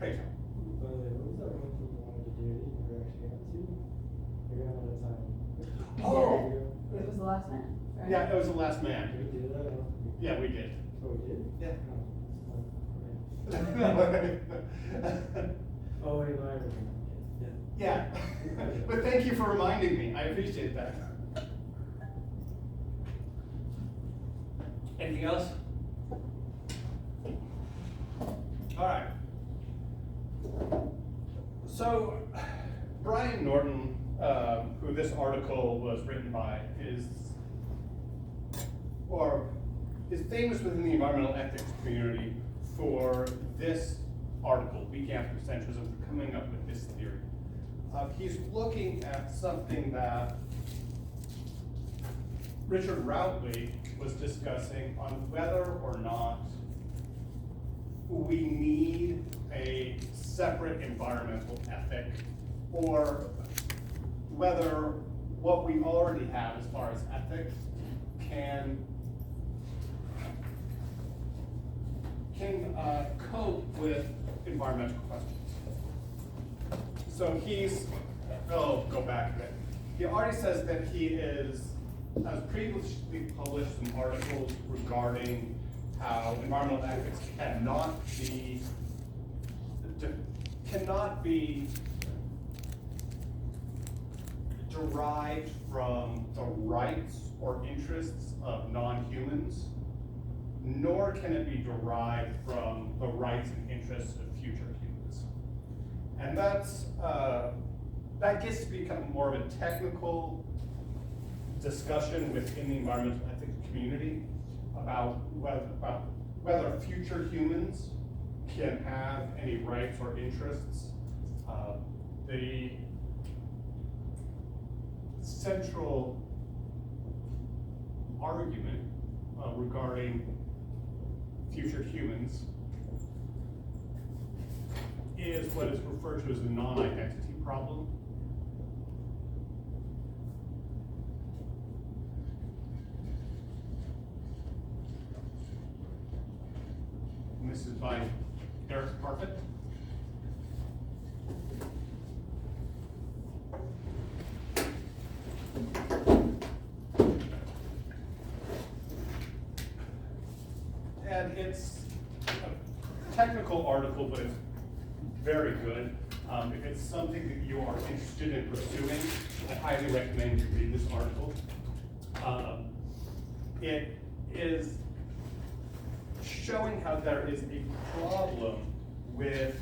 Pray tell. By the way, what was that one thing you wanted to do that you never actually got to? We ran out of time. Oh! It was the last man, right? Yeah, it was the last man. Did we do that? I don't think we- Yeah, we did. Oh, we did? Yeah. Oh, it's fine. Okay. Oh, wait, no, I remember. Yeah. Yeah, but thank you for reminding me. I appreciate that. Anything else? All right. So, Brian Norton, who this article was written by, is famous within the environmental ethics community for this article, Weak Anthropocentrism, for coming up with this theory. He's looking at something that Richard Routley was discussing on whether or not we need a separate environmental ethic, or whether what we already have as far as ethics can cope with environmental questions. So go back a bit. He already says that he has previously published some articles regarding how environmental ethics cannot be derived from the rights or interests of non-humans, nor can it be derived from the rights and interests of future humans. And that gets to become more of a technical discussion within the environmental ethics community about whether future humans can have any rights or interests. The central argument regarding future humans is what is referred to as the non-identity problem. And this is by Eric Parfit. And it's a technical article, but it's very good. If it's something that you are interested in pursuing, I highly recommend you read this article. It is showing how there is a problem with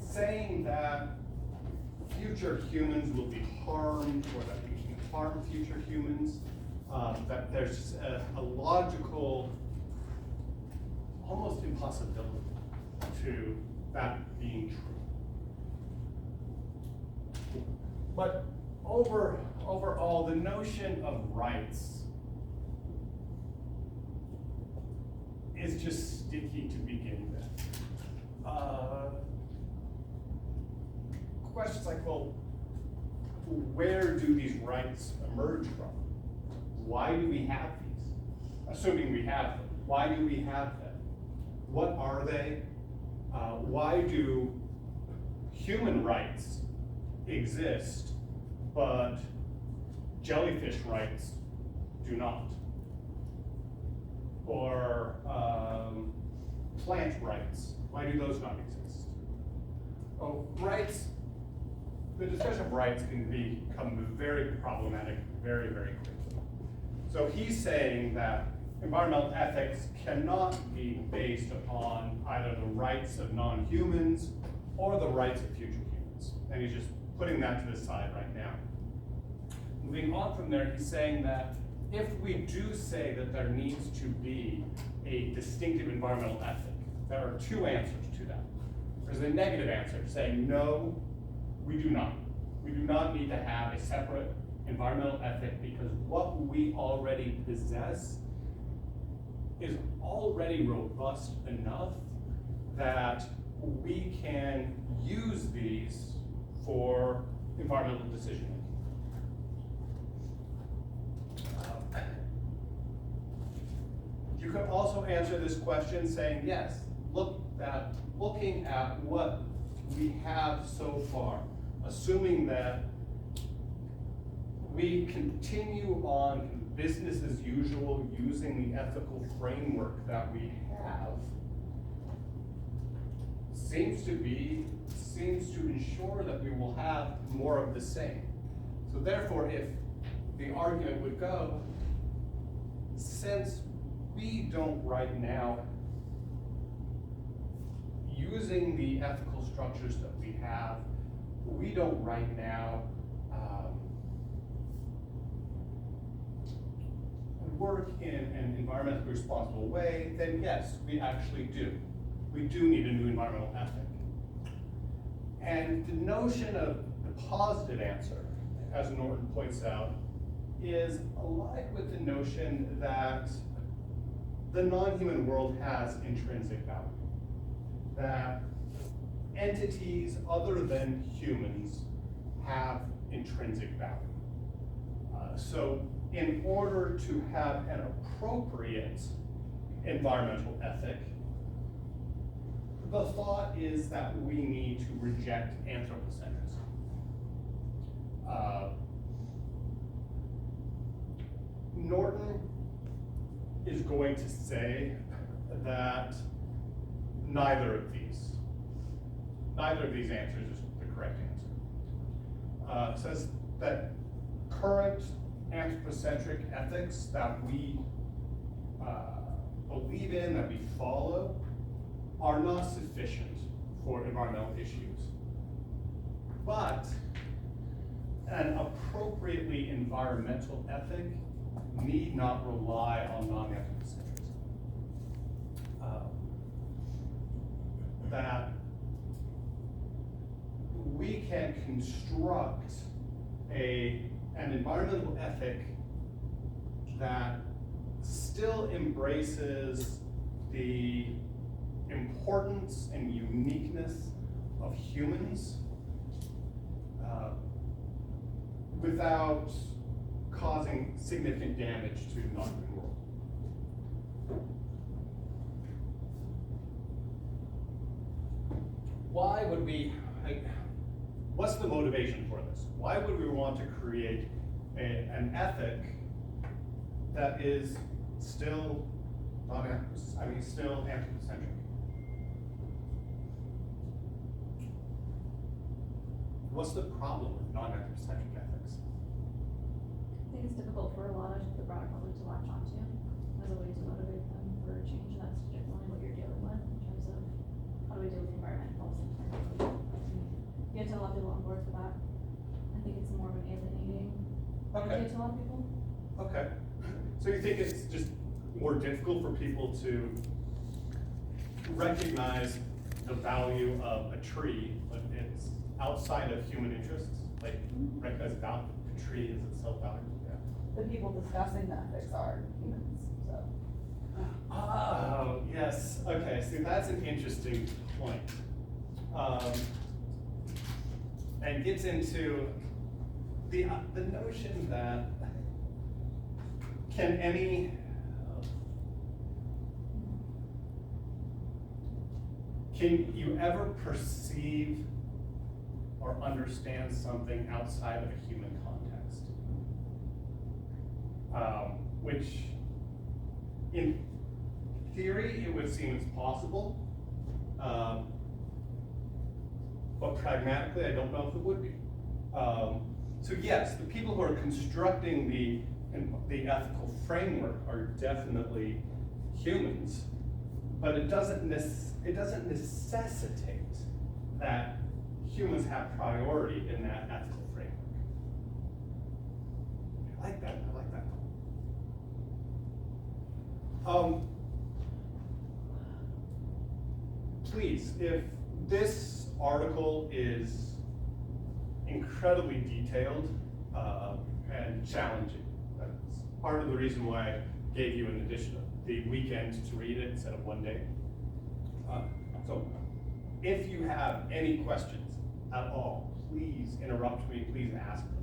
saying that future humans will be harmed, or that we can harm future humans. That there's a logical, almost impossibility to that being true. But overall, the notion of rights is just sticky to begin with. Questions like, well, where do these rights emerge from? Why do we have these? Assuming we have them, why do we have them? What are they? Why do human rights exist, but jellyfish rights do not? Or plant rights, why do those not exist? Oh, rights, the discussion of rights can become very problematic very, very quickly. So he's saying that environmental ethics cannot be based upon either the rights of non-humans or the rights of future humans. And he's just putting that to the side right now. Moving on from there, he's saying that if we do say that there needs to be a distinctive environmental ethic, there are two answers to that. There's a negative answer saying, no, we do not. We do not need to have a separate environmental ethic because what we already possess is already robust enough that we can use these for environmental decision making. You could also answer this question saying, yes, looking at what we have so far, assuming that we continue on business as usual using the ethical framework that we have, seems to ensure that we will have more of the same. So therefore, if the argument would go, since we don't right now, using the ethical structures that we have, we don't right now work in an environmentally responsible way, then yes, we actually do. We do need a new environmental ethic. And the notion of the positive answer, as Norton points out, is allied with the notion that the non-human world has intrinsic value. That entities other than humans have intrinsic value. So in order to have an appropriate environmental ethic, the thought is that we need to reject anthropocentrism. Norton is going to say that neither of these answers is the correct answer. Says that current anthrocentric ethics that we believe in, that we follow, are not sufficient for environmental issues. But an appropriately environmental ethic need not rely on non-anthropocentrism. That we can construct an environmental ethic that still embraces the importance and uniqueness of humans without causing significant damage to the non-human world. Why would we, what's the motivation for this? Why would we want to create an ethic that is still still anthropocentric? What's the problem with non-anthropocentric ethics? I think it's difficult for a lot of the broader public to latch onto as a way to motivate them for change. That's generally what you're dealing with in terms of how do we deal with environmental policy. You have to have a lot of people on board for that. I think it's more of an alienating idea to a lot of people. Okay. So you think it's just more difficult for people to recognize the value of a tree, but it's outside of human interests? Like, recognize the tree is itself valuable? Yeah. The people discussing the ethics are humans, so. Oh, yes. Okay, see, that's an interesting point. And gets into the notion that can you ever perceive or understand something outside of a human context? Which, in theory, it would seem it's possible, but pragmatically, I don't know if it would be. So yes, the people who are constructing the ethical framework are definitely humans, but it doesn't necessitate that humans have priority in that ethical framework. I like that. Please, if this article is incredibly detailed and challenging, that's part of the reason why I gave you an addition of the weekend to read it instead of one day. So if you have any questions at all, please interrupt me, please ask them.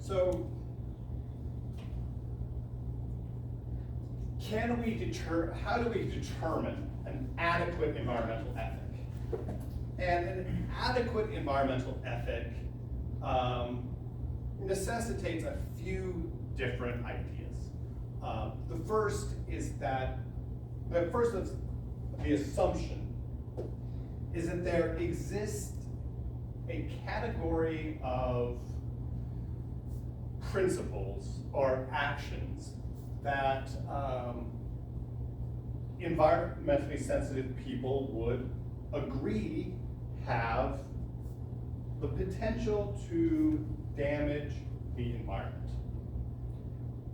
So, how do we determine an adequate environmental ethic? And an adequate environmental ethic necessitates a few different ideas. The first of the assumption is that there exists a category of principles or actions that environmentally sensitive people would agree have the potential to damage the environment.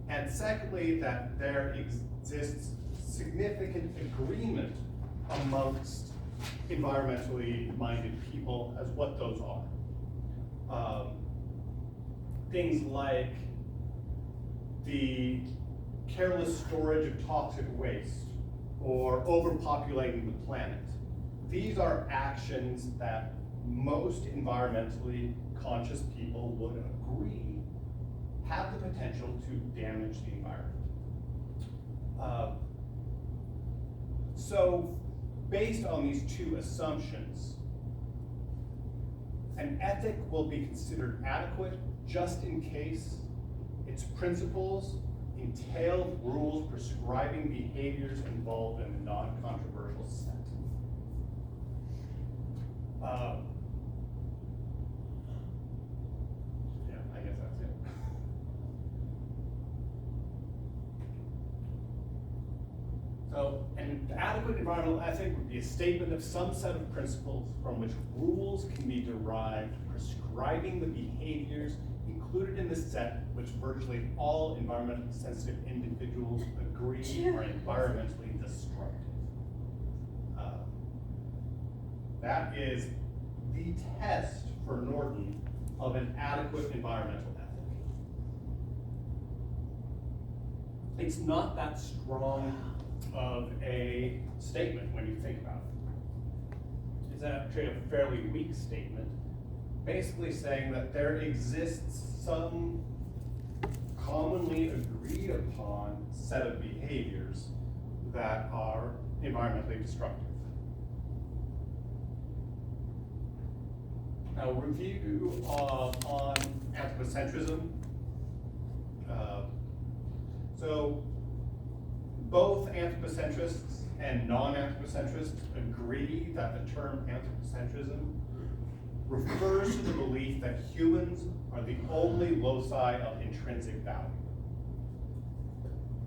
And secondly, that there exists significant agreement amongst environmentally minded people as what those are. Things like the careless storage of toxic waste or overpopulating the planet. These are actions that most environmentally conscious people would agree have the potential to damage the environment. So, based on these two assumptions, an ethic will be considered adequate just in case its principles entail rules prescribing behaviors involved in a non-controversial set. Yeah, I guess that's it. So, an adequate environmental ethic would be a statement of some set of principles from which rules can be derived prescribing the behaviors included in the set which virtually all environmentally sensitive individuals agree are environmentally destructive. That is the test for Norton of an adequate environmental ethic. It's not that strong of a statement when you think about it. It's actually a fairly weak statement, basically saying that there exists some commonly agreed upon set of behaviors that are environmentally destructive. Now, review on anthropocentrism. So, both anthropocentrists and non-anthropocentrists agree that the term anthropocentrism refers to the belief that humans are the only loci of intrinsic value.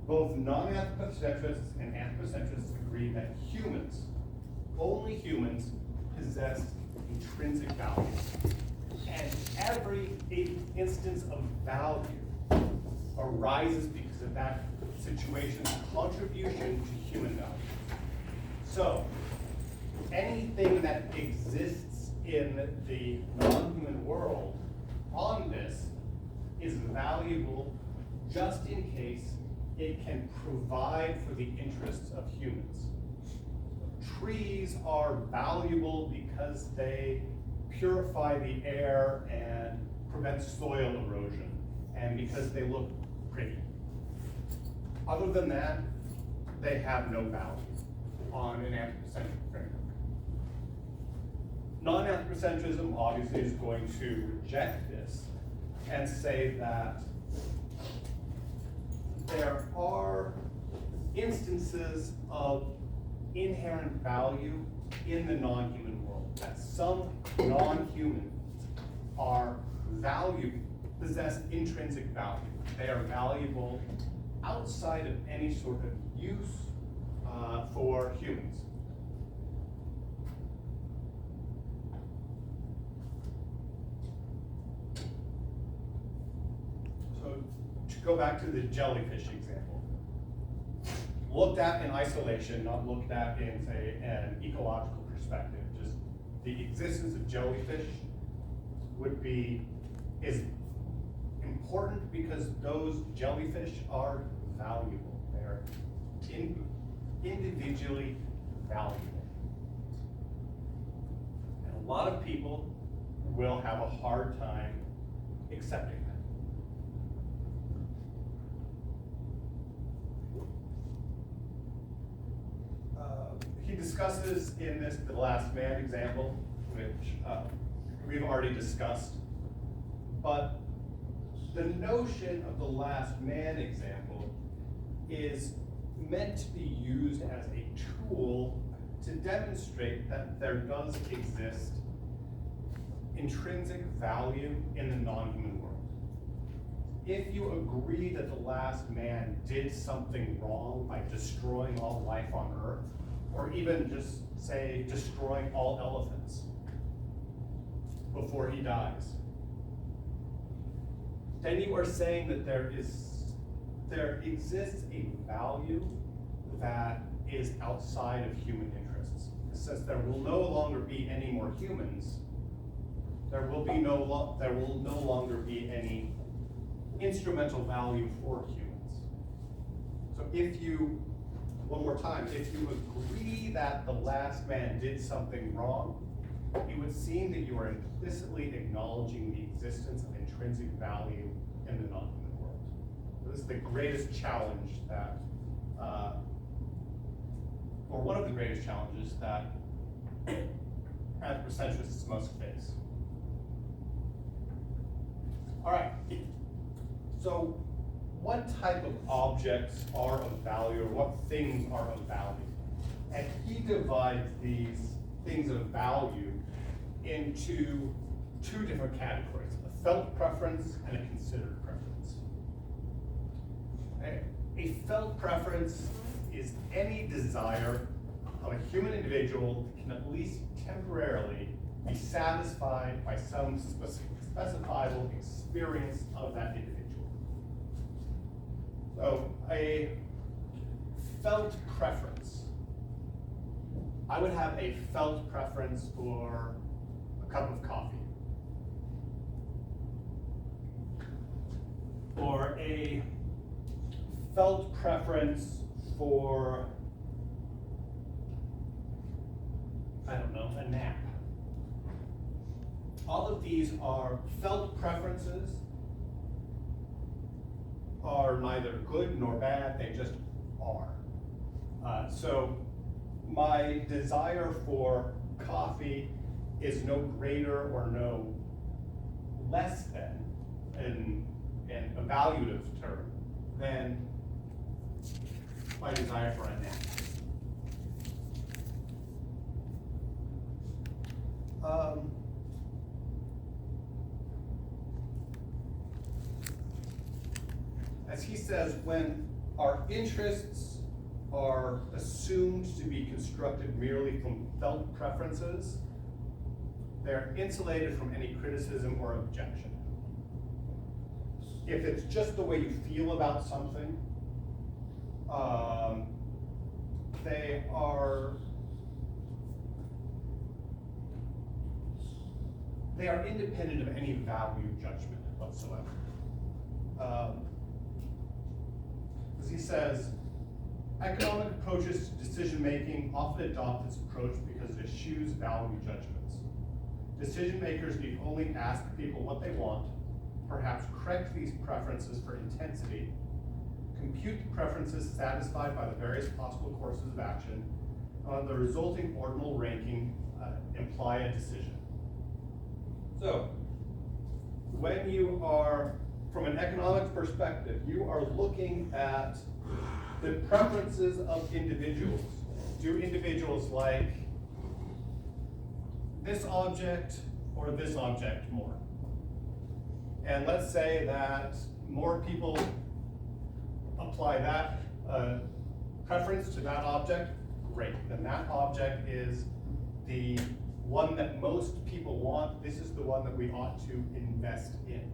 Both non-anthropocentrists and anthropocentrists agree that humans, only humans, possess intrinsic value. And every instance of value arises because of that situation's contribution to human value. So, anything that exists in the non-human world on this is valuable just in case it can provide for the interests of humans. Trees are valuable because they purify the air and prevent soil erosion, and because they look pretty. Other than that, they have no value on an anthropocentric framework. Non-anthropocentrism obviously is going to reject this and say that there are instances of inherent value in the non-human world, that some non-humans are valuable, possess intrinsic value. They are valuable outside of any sort of use for humans. So to go back to the jellyfish example, looked at in isolation, not looked at in, say, an ecological perspective, just the existence of jellyfish is important because those jellyfish are valuable. They are individually valuable. And a lot of people will have a hard time accepting that. he discusses in this the last man example, which we've already discussed. But the notion of the last man example is meant to be used as a tool to demonstrate that there does exist intrinsic value in the non-human world. If you agree that the last man did something wrong by destroying all life on Earth, or even just say destroying all elephants before he dies, then you are saying that there exists a value that is outside of human interests. Since there will no longer be any more humans, there will no longer be any instrumental value for humans. So if you, one more time, if you agree that the last man did something wrong, it would seem that you are implicitly acknowledging the existence of intrinsic value in the non-human world. So this is the greatest challenge that, or one of the greatest challenges that anthrocentrists must face. All right, so what type of objects are of value, or what things are of value? And he divides these things of value into two different categories: a felt preference and a considered preference. Okay. A felt preference is any desire of a human individual that can at least temporarily be satisfied by some specifiable experience of that individual. So a felt preference. I would have a felt preference for a cup of coffee, or a felt preference for, I don't know, a nap. All of these are felt preferences, are neither good nor bad, they just are. So my desire for coffee is no greater or no less than, in an evaluative term, than my desire for a nap. As he says, when our interests are assumed to be constructed merely from felt preferences, they're insulated from any criticism or objection. If it's just the way you feel about something, they are independent of any value judgment whatsoever. As he says, economic approaches to decision-making often adopt this approach because it eschews value judgments. Decision makers need only ask people what they want, perhaps correct these preferences for intensity, compute the preferences satisfied by the various possible courses of action, and on the resulting ordinal ranking, imply a decision. So, when you are, from an economics perspective, you are looking at the preferences of individuals. Do individuals like this object or this object more? And let's say that more people apply that preference to that object, great. Then that object is the one that most people want. This is the one that we ought to invest in.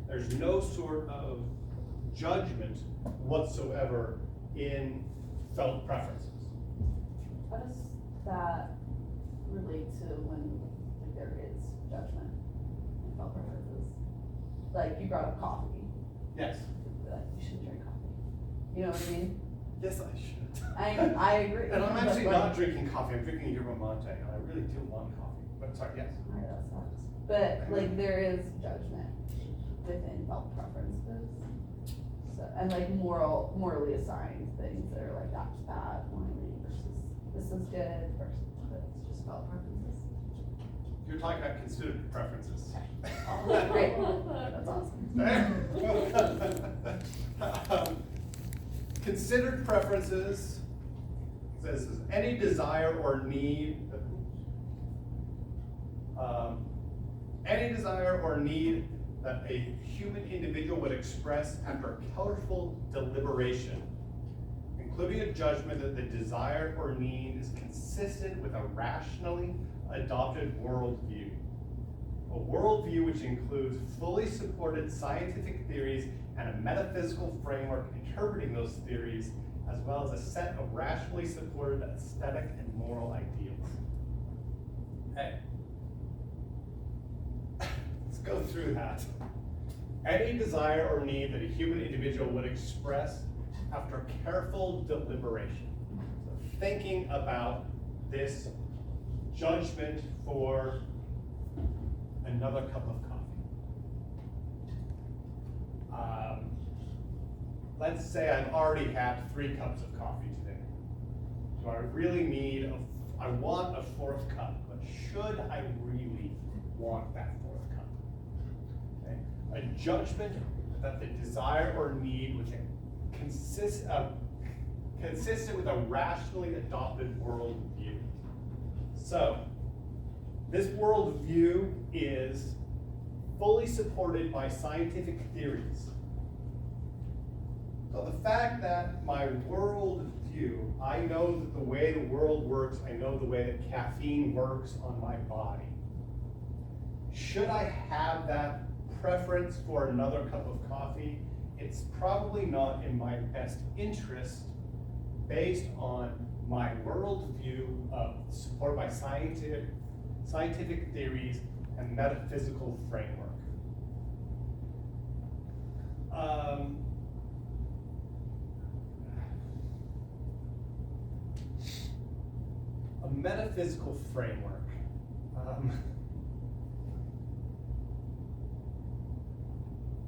There's no sort of judgment whatsoever in felt preferences. How does that relate to when there is judgment in felt preferences? Like you brought up coffee. Yes. Like you should drink coffee. You know what I mean? Yes, I should. I agree. And I'm actually but not drinking coffee. I'm drinking yerba mate, and I really do want coffee. But sorry, yes. Alright, that sucks. But like there is judgment within felt preferences. So, and like morally assigned things that are like that's bad morally versus this is good, versus it's just about preferences. You're talking about considered preferences. Oh, great, that's awesome. Considered preferences says any desire or need, that a human individual would express after careful deliberation, including a judgment that the desire or need is consistent with a rationally adopted worldview. A worldview which includes fully supported scientific theories and a metaphysical framework interpreting those theories, as well as a set of rationally supported aesthetic and moral ideals. Okay. Let's go through that. Any desire or need that a human individual would express after careful deliberation. So thinking about this judgment for another cup of coffee. Let's say I've already had 3 cups of coffee today. Do I really need I want a 4th cup, but should I really want that 4th cup? Okay. A judgment that the desire or need which consistent with a rationally adopted worldview. So, this worldview is fully supported by scientific theories. So the fact that my worldview, I know that the way the world works, I know the way that caffeine works on my body. Should I have that preference for another cup of coffee? It's probably not in my best interest based on my worldview supported by scientific theories and metaphysical framework. A metaphysical framework.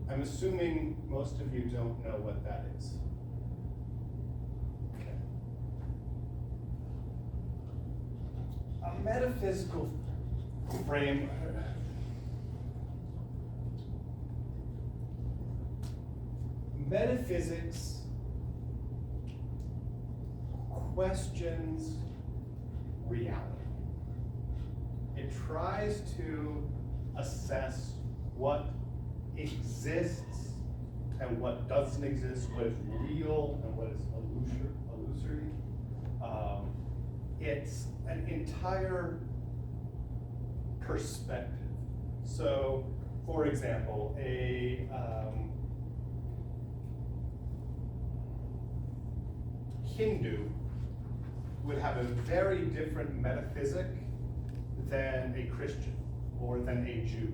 I'm assuming most of you don't know what that is. Okay. A metaphysical framework. Metaphysics questions reality. It tries to assess what exists and what doesn't exist, what is real and what is illusory. It's an entire perspective. So, for example, a Hindu would have a very different metaphysic than a Christian or than a Jew.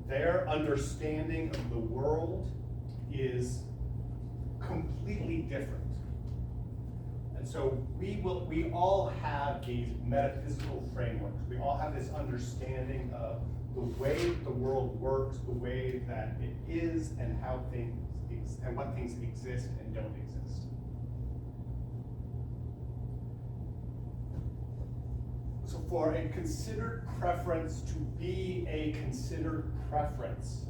Their understanding of the world is completely different. And so we all have these metaphysical frameworks. We all have this understanding of the way the world works, the way that it is, and how things and what things exist and don't exist. So for a considered preference to be a considered preference,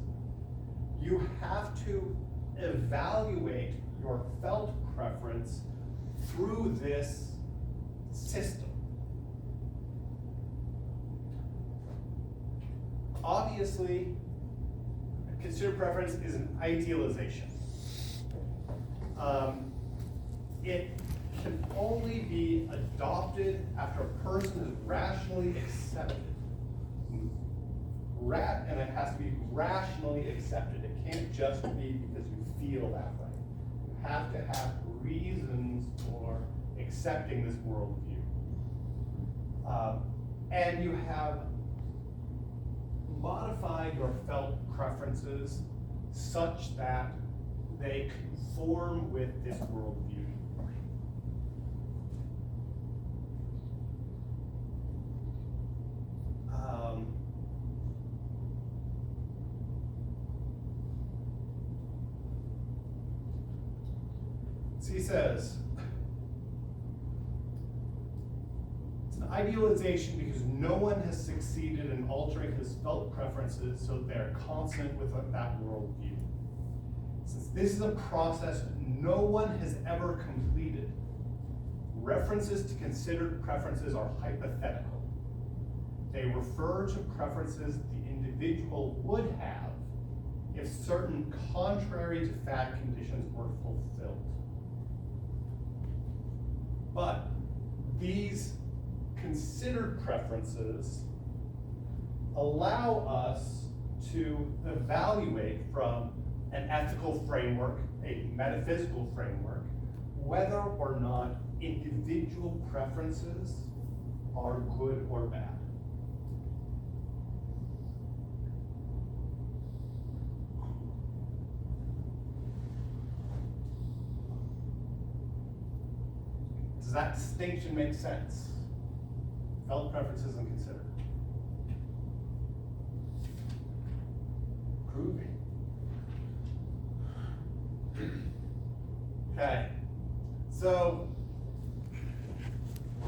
you have to evaluate your felt preference through this system. Obviously, a considered preference is an idealization. It can only be adopted after a person is rationally accepted. And it has to be rationally accepted. It can't just be because you feel that way. You have to have reasons for accepting this worldview. And you have modified your felt preferences such that they conform with this worldview. So he says, idealization because no one has succeeded in altering his felt preferences so that they're consonant with that worldview. Since this is a process no one has ever completed, references to considered preferences are hypothetical. They refer to preferences the individual would have if certain contrary to fact conditions were fulfilled. But these considered preferences allow us to evaluate from an ethical framework, a metaphysical framework, whether or not individual preferences are good or bad. Does that distinction make sense? Felt preferences and considered. Groovy. Okay, so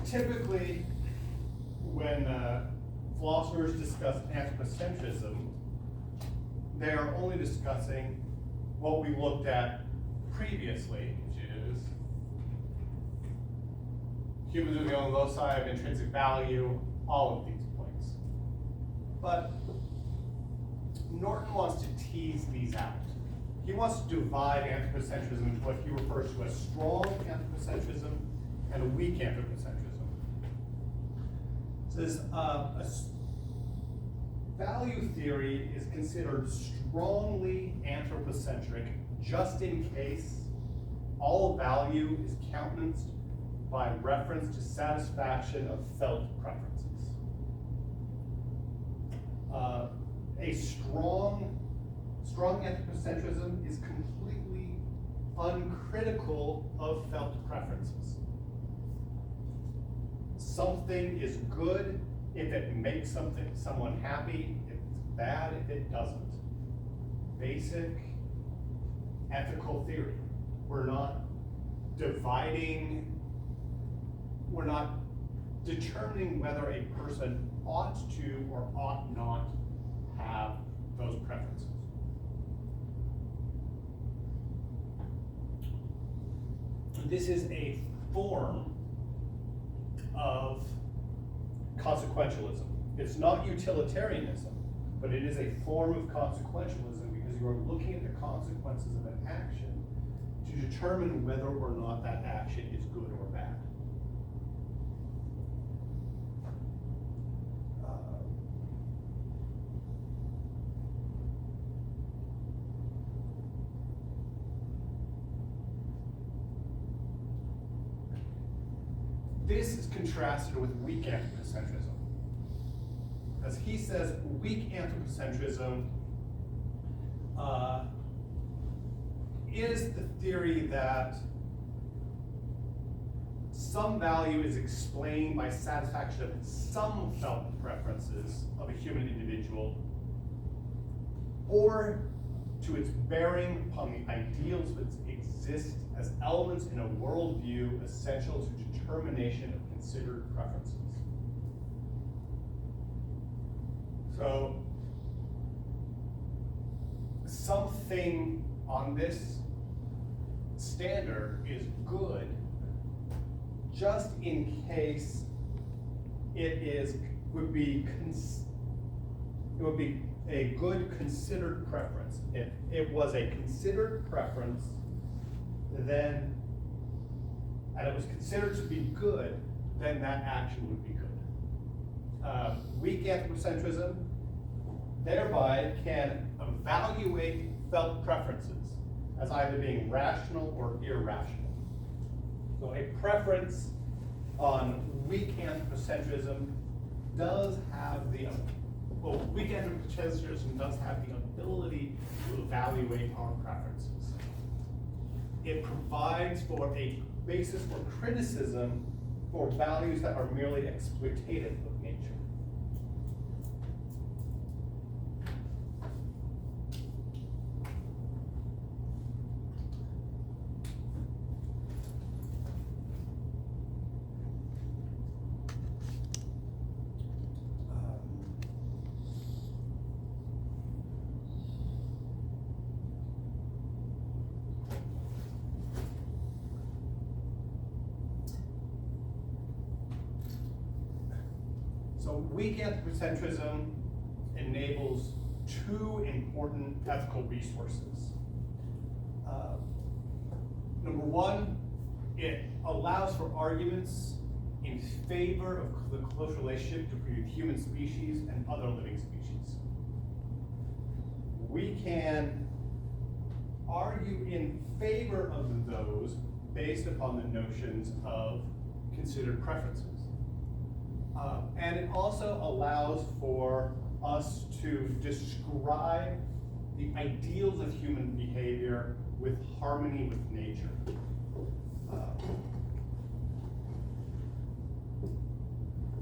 typically when philosophers discuss anthropocentrism, they are only discussing what we looked at previously, which is humans are the only loci of intrinsic value, all of these points. But Norton wants to tease these out. He wants to divide anthropocentrism into what he refers to as strong anthropocentrism and a weak anthropocentrism. Says value theory is considered strongly anthropocentric just in case all value is countenanced by reference to satisfaction of felt preferences. A strong anthropocentrism is completely uncritical of felt preferences. Something is good if it makes someone happy, it's bad if it doesn't. Basic ethical theory. We're not determining whether a person ought to or ought not have those preferences. This is a form of consequentialism. It's not utilitarianism, but it is a form of consequentialism because you are looking at the consequences of an action to determine whether or not that action is good or bad. This is contrasted with weak anthropocentrism. As he says, weak anthropocentrism is the theory that some value is explained by satisfaction of some felt preferences of a human individual, or to its bearing upon the ideals that exist as elements in a worldview essential to determination of considered preferences. So, something on this standard is good just in case it would be a good considered preference. If it was a considered preference, then, and it was considered to be good, then that action would be good. Weak anthropocentrism thereby can evaluate felt preferences as either being rational or irrational. So a preference on weak anthropocentrism does have the ability to evaluate our preferences. It provides for a basis for criticism for values that are merely exploitative of nature. Weak anthropocentrism enables two important ethical resources. Number one, it allows for arguments in favor of the close relationship between human species and other living species. We can argue in favor of those based upon the notions of considered preferences. And it also allows for us to describe the ideals of human behavior with harmony with nature.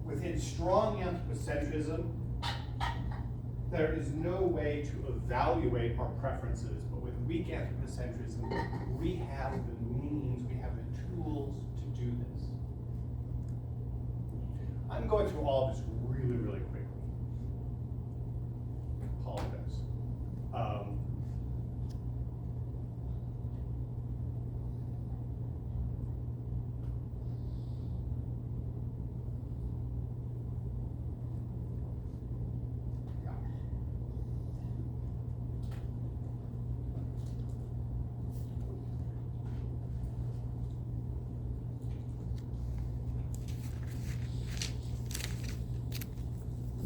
Within strong anthropocentrism, there is no way to evaluate our preferences, but with weak anthropocentrism, we have the means, we have the tools to do this. I'm going through all of this really, really quickly. Apologize.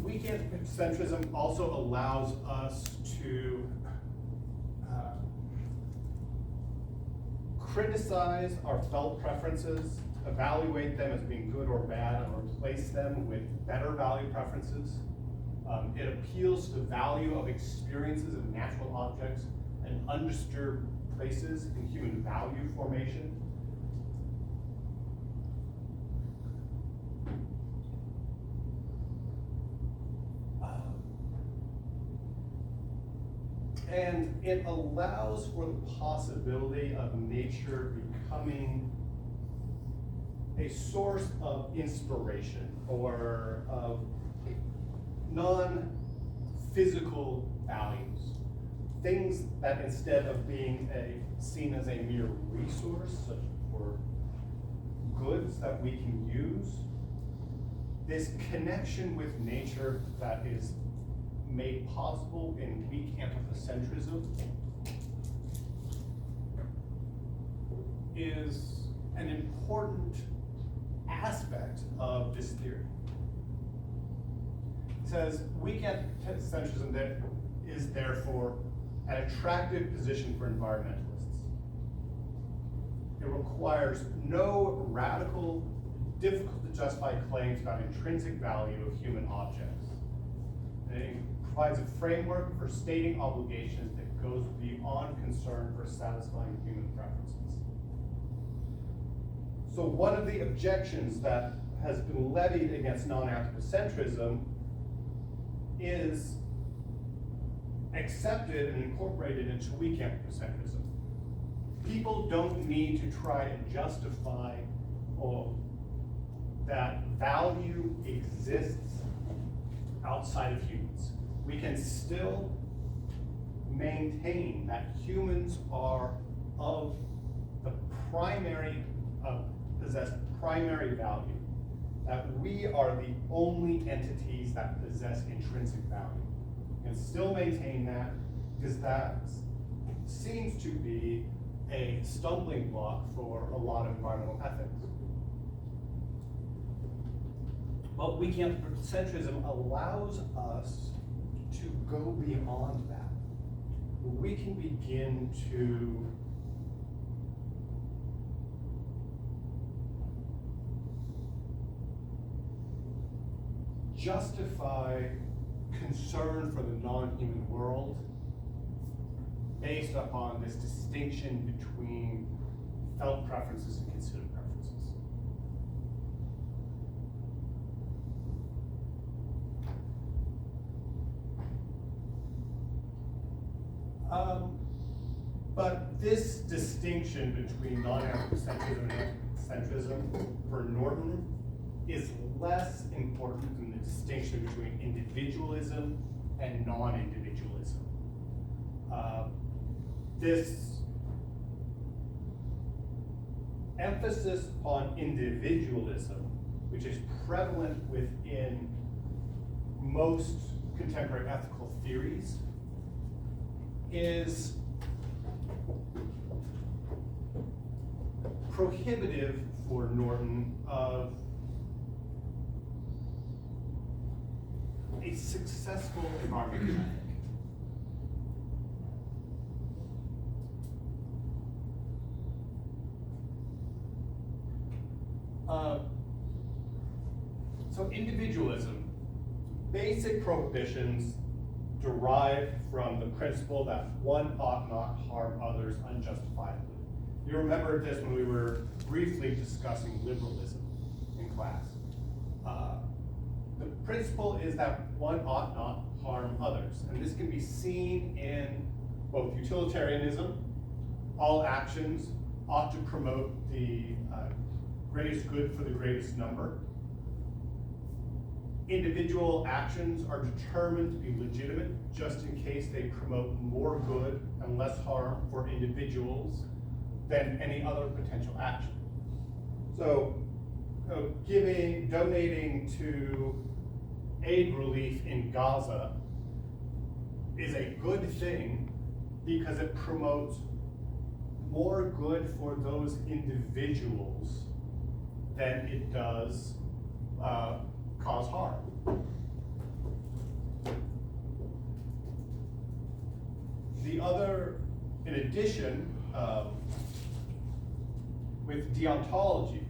Weak anthropocentrism also allows us to criticize our felt preferences, evaluate them as being good or bad, and replace them with better value preferences. It appeals to the value of experiences of natural objects and undisturbed places in human value formation. And it allows for the possibility of nature becoming a source of inspiration or of non-physical values. Things that instead of being seen as a mere resource for goods that we can use, this connection with nature that is made possible in weak anthropocentrism is an important aspect of this theory. It says weak anthropocentrism is therefore an attractive position for environmentalists. It requires no radical, difficult to justify claims about intrinsic value of human objects. And it provides a framework for stating obligations that goes beyond concern for satisfying human preferences. So one of the objections that has been levied against non-anthropocentrism is accepted and incorporated into weak anthropocentrism. People don't need to try and justify that value exists outside of humans. We can still maintain that humans are of the primary, possess primary value, that we are the only entities that possess intrinsic value. And still maintain that because that seems to be a stumbling block for a lot of environmental ethics. But weak anthropocentrism allows us to go beyond that. We can begin to justify concern for the non-human world based upon this distinction between felt preferences and considered preferences. But this distinction between non-anthropocentrism and anthropocentrism for Norton is less important than the distinction between individualism and non-individualism. This emphasis on individualism, which is prevalent within most contemporary ethical theories is prohibitive for Norton of a successful environmental ethic. So individualism, basic prohibitions derive from the principle that one ought not harm others unjustifiably. You remember this when we were briefly discussing liberalism in class. The principle is that one ought not harm others, and this can be seen in both utilitarianism, all actions ought to promote the greatest good for the greatest number. Individual actions are determined to be legitimate just in case they promote more good and less harm for individuals than any other potential action. So, donating to aid relief in Gaza is a good thing because it promotes more good for those individuals than it does cause harm. The other, in addition, with deontology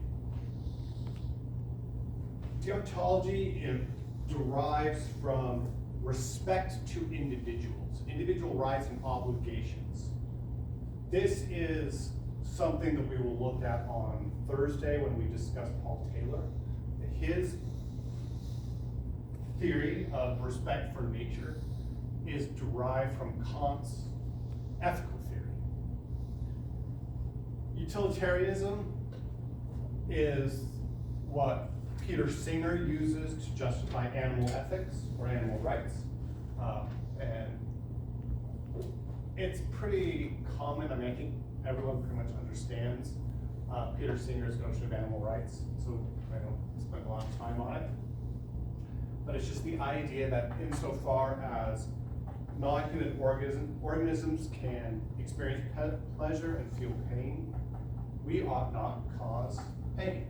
derives from respect to individual rights and obligations. This is something that we will look at on Thursday when we discuss Paul Taylor. His theory of respect for nature is derived from Kant's ethical theory. Utilitarianism is what Peter Singer uses to justify animal ethics or animal rights. And it's pretty common. I mean, I think everyone pretty much understands Peter Singer's notion of animal rights, so I don't spend a lot of time on it. But it's just the idea that insofar as non-human organisms can experience pleasure and feel pain, we ought not cause pain.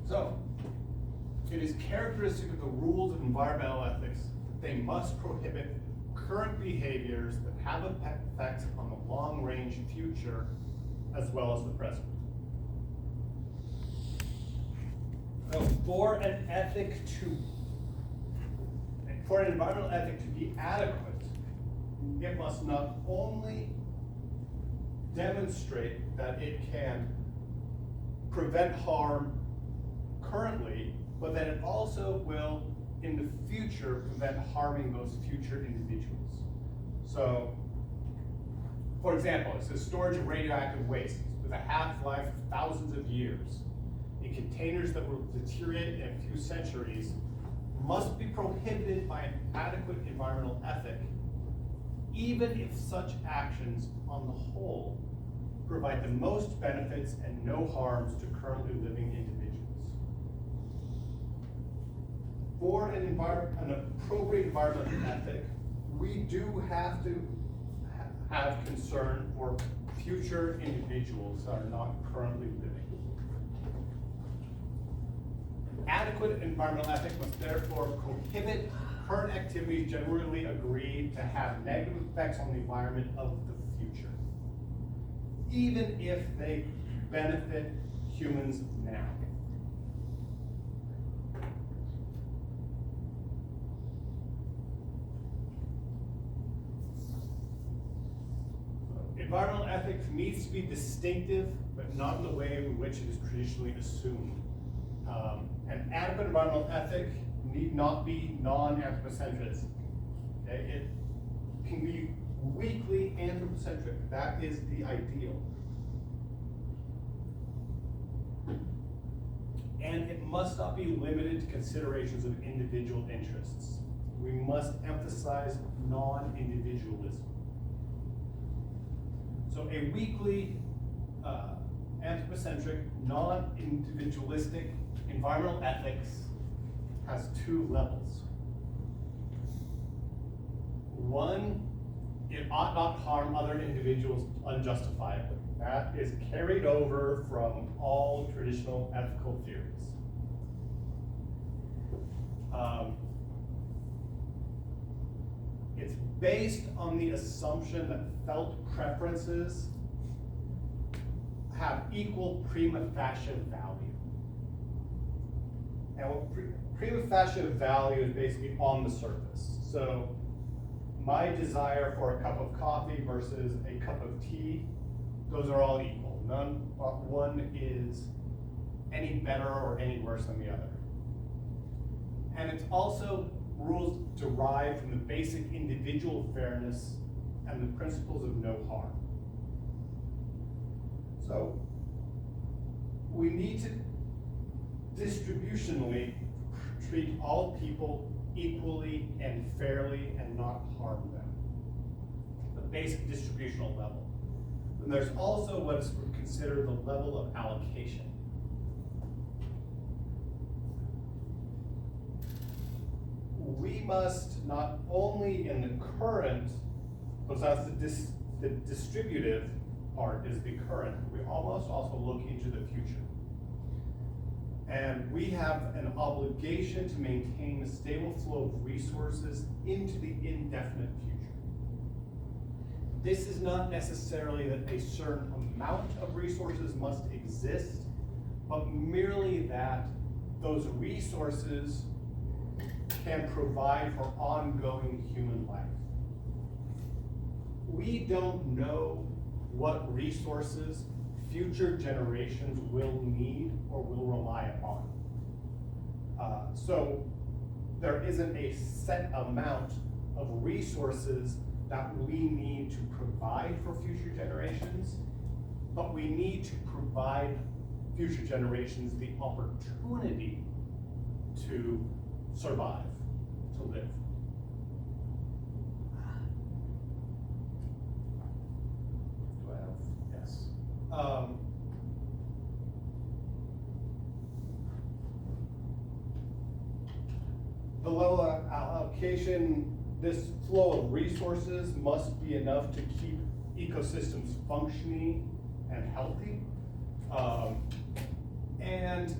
So, it is characteristic of the rules of environmental ethics that they must prohibit current behaviors that have effects on the long-range future as well as the present. So for an environmental ethic to be adequate, it must not only demonstrate that it can prevent harm currently, but that it also will, in the future, prevent harming those future individuals. So, for example, it says storage of radioactive waste with a half-life of thousands of years in containers that will deteriorate in a few centuries must be prohibited by an adequate environmental ethic, even if such actions, on the whole, provide the most benefits and no harms to currently living individuals. For an appropriate environmental ethic, we do have to have concern for future individuals that are not currently living. Adequate environmental ethic must therefore prohibit current activities generally agreed to have negative effects on the environment of the future, even if they benefit humans now. Environmental ethics needs to be distinctive, but not in the way in which it is traditionally assumed. An adequate environmental ethic need not be non-anthrocentric. Okay? It can be weakly anthropocentric. That is the ideal. And it must not be limited to considerations of individual interests. We must emphasize non-individualism. So a weakly, anthropocentric, non-individualistic environmental ethics has two levels. One, it ought not harm other individuals unjustifiably. That is carried over from all traditional ethical theories. It's based on the assumption that felt preferences have equal prima facie value. And what prima facie value is basically on the surface. So my desire for a cup of coffee versus a cup of tea, those are all equal. One is any better or any worse than the other. And it's also rules derived from the basic individual fairness and the principles of no harm. So we need to distributionally treat all people equally and fairly and not harm them. The basic distributional level. And there's also what is considered the level of allocation. We must not only in the current, because that's the distributive part is the current, we almost also look into the future. And we have an obligation to maintain a stable flow of resources into the indefinite future. This is not necessarily that a certain amount of resources must exist, but merely that those resources can provide for ongoing human life. We don't know what resources future generations will need or will rely upon. So there isn't a set amount of resources that we need to provide for future generations, but we need to provide future generations the opportunity to survive, to live. Do I have? Yes. The level of allocation, this flow of resources must be enough to keep ecosystems functioning and healthy. And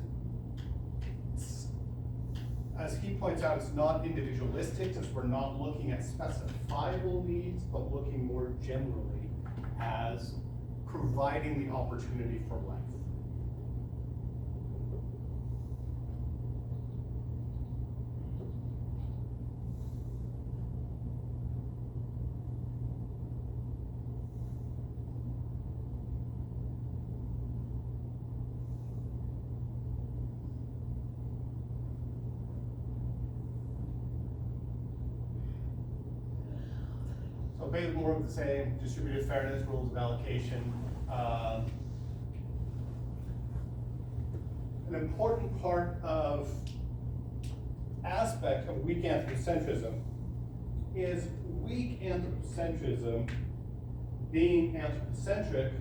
as he points out, it's not individualistic, since we're not looking at specifiable needs, but looking more generally as providing the opportunity for life. So basically more of the same, distributed fairness, rules of allocation. An important part of aspect of weak anthropocentrism is weak anthropocentrism being anthropocentric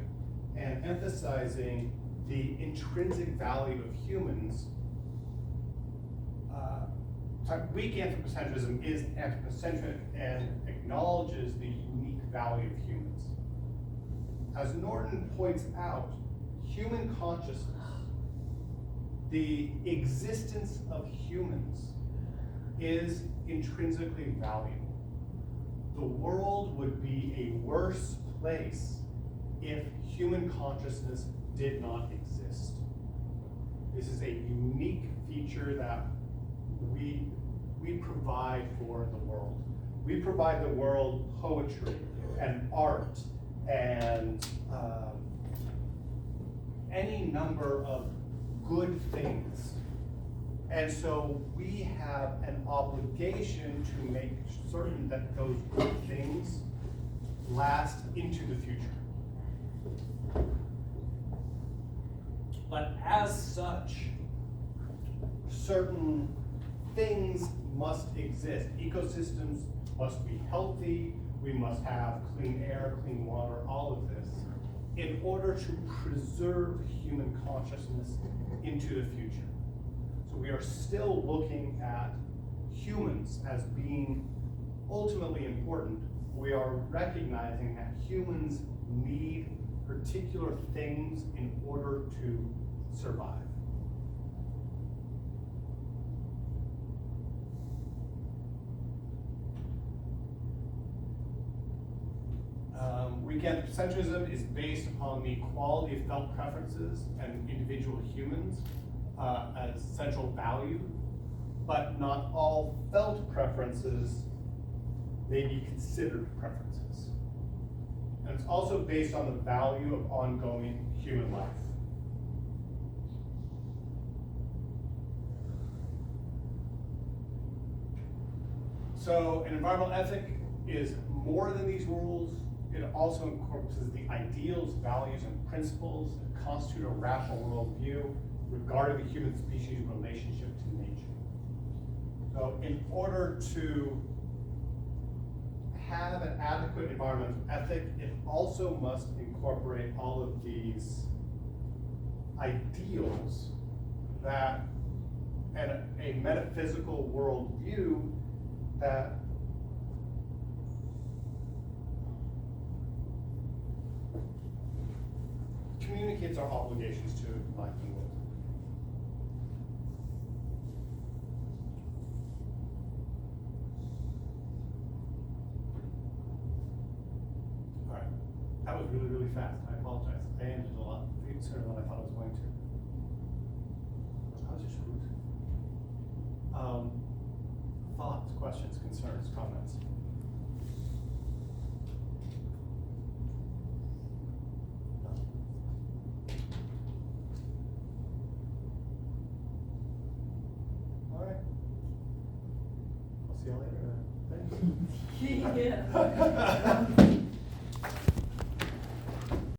and emphasizing the intrinsic value of humans. Weak anthropocentrism is anthropocentric and acknowledges the unique value of humans. As Norton points out, human consciousness, the existence of humans, is intrinsically valuable. The world would be a worse place if human consciousness did not exist. This is a unique feature that we provide for the world. We provide the world poetry and art and any number of good things. And so we have an obligation to make certain that those good things last into the future. But as such, certain things must exist. Ecosystems must be healthy, we must have clean air, clean water, all of this, in order to preserve human consciousness into the future. So we are still looking at humans as being ultimately important. We are recognizing that humans need particular things in order to survive. Anthropocentrism is based upon the equality of felt preferences and individual humans as central value, but not all felt preferences may be considered preferences. And it's also based on the value of ongoing human life. So an environmental ethic is more than these rules. It also encompasses the ideals, values, and principles that constitute a rational worldview regarding the human species' relationship to nature. So in order to have an adequate environmental ethic, it also must incorporate all of these ideals that, and a metaphysical worldview that communicates our obligations to life and world. All right, that was really, really fast. I apologize. I ended a lot sooner than I thought I was going to. I was just rude. Thoughts, questions, concerns, comments? All right. I'll see you later. Thanks. Yeah.